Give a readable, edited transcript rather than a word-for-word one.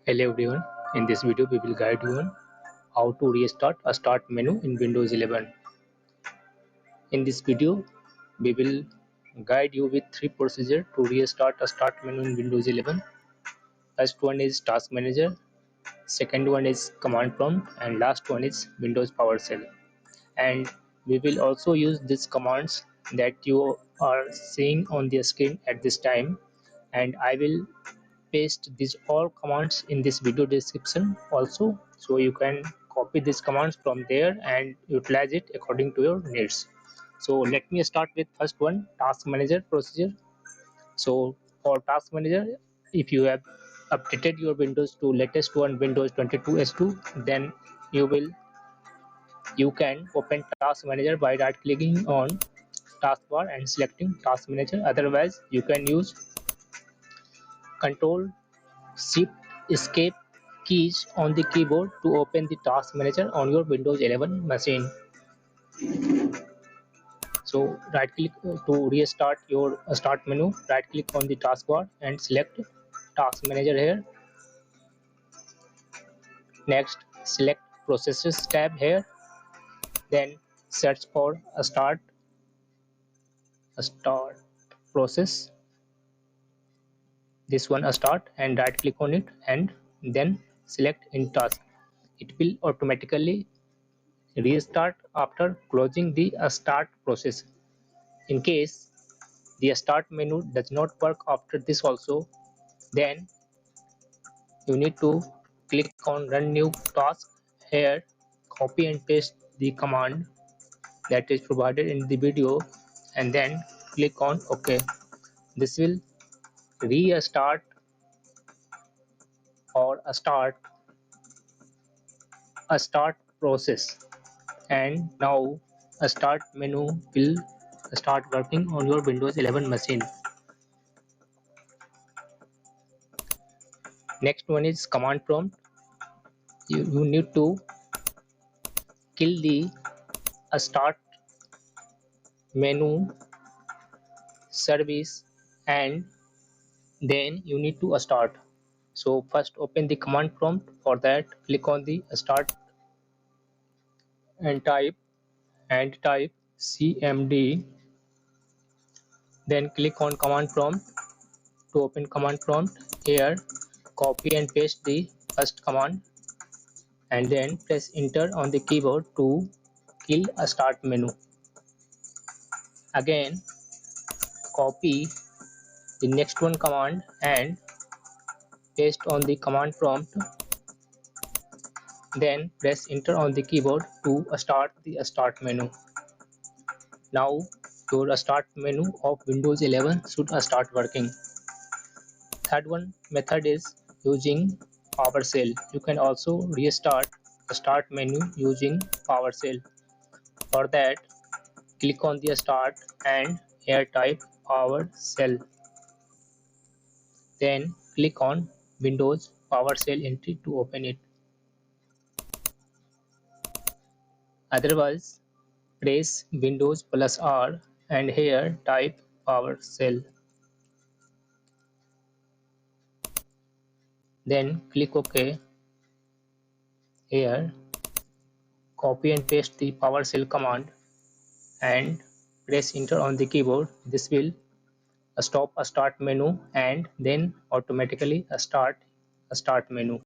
Hello everyone, in this video we will guide you on how to restart a start menu in Windows 11. In this video we will guide you with three procedures to restart a start menu in Windows 11. First one is Task Manager, second one is Command Prompt, and last one is Windows PowerShell. And we will also use these commands that you are seeing on the screen at this time, and I will paste these all commands in this video description also, so you can copy these commands from there and utilize it according to your needs. So let me start with first one, Task Manager procedure. So for Task Manager, if you have updated your Windows to latest one, Windows 22 S2, then you can open Task Manager by right clicking on taskbar and selecting Task Manager. Otherwise you can use Control Shift Escape keys on the keyboard to open the Task Manager on your Windows 11 machine. So right click to restart your start menu, right click on the taskbar and select Task Manager here. Next select Processes tab here, then search for a start process, this one a start, and right click on it and then select in task. It will automatically restart after closing the start process. In case the start menu does not work after this also, then you need to click on run new task here, copy and paste the command that is provided in the video, and then click on OK. This will restart or a start process, and now a start menu will start working on your Windows 11 machine. Next one is Command Prompt. You need to kill the start menu service, and then you need to start. So first open the command prompt. For that click on the start and type cmd, then click on command prompt to open command prompt. Here copy and paste the first command and then press enter on the keyboard to kill a start menu. Again copy the next one command and paste on the command prompt, then press enter on the keyboard to start the start menu. Now your start menu of Windows 11 should start working. Third one method is using PowerShell. You can also restart the start menu using PowerShell. For that click on the start and here type PowerShell, then click on Windows PowerShell entry to open it. Otherwise press Windows plus R and here type PowerShell, then click OK. Here copy and paste the PowerShell command and press enter on the keyboard. This will stop a start menu and then automatically start a start menu.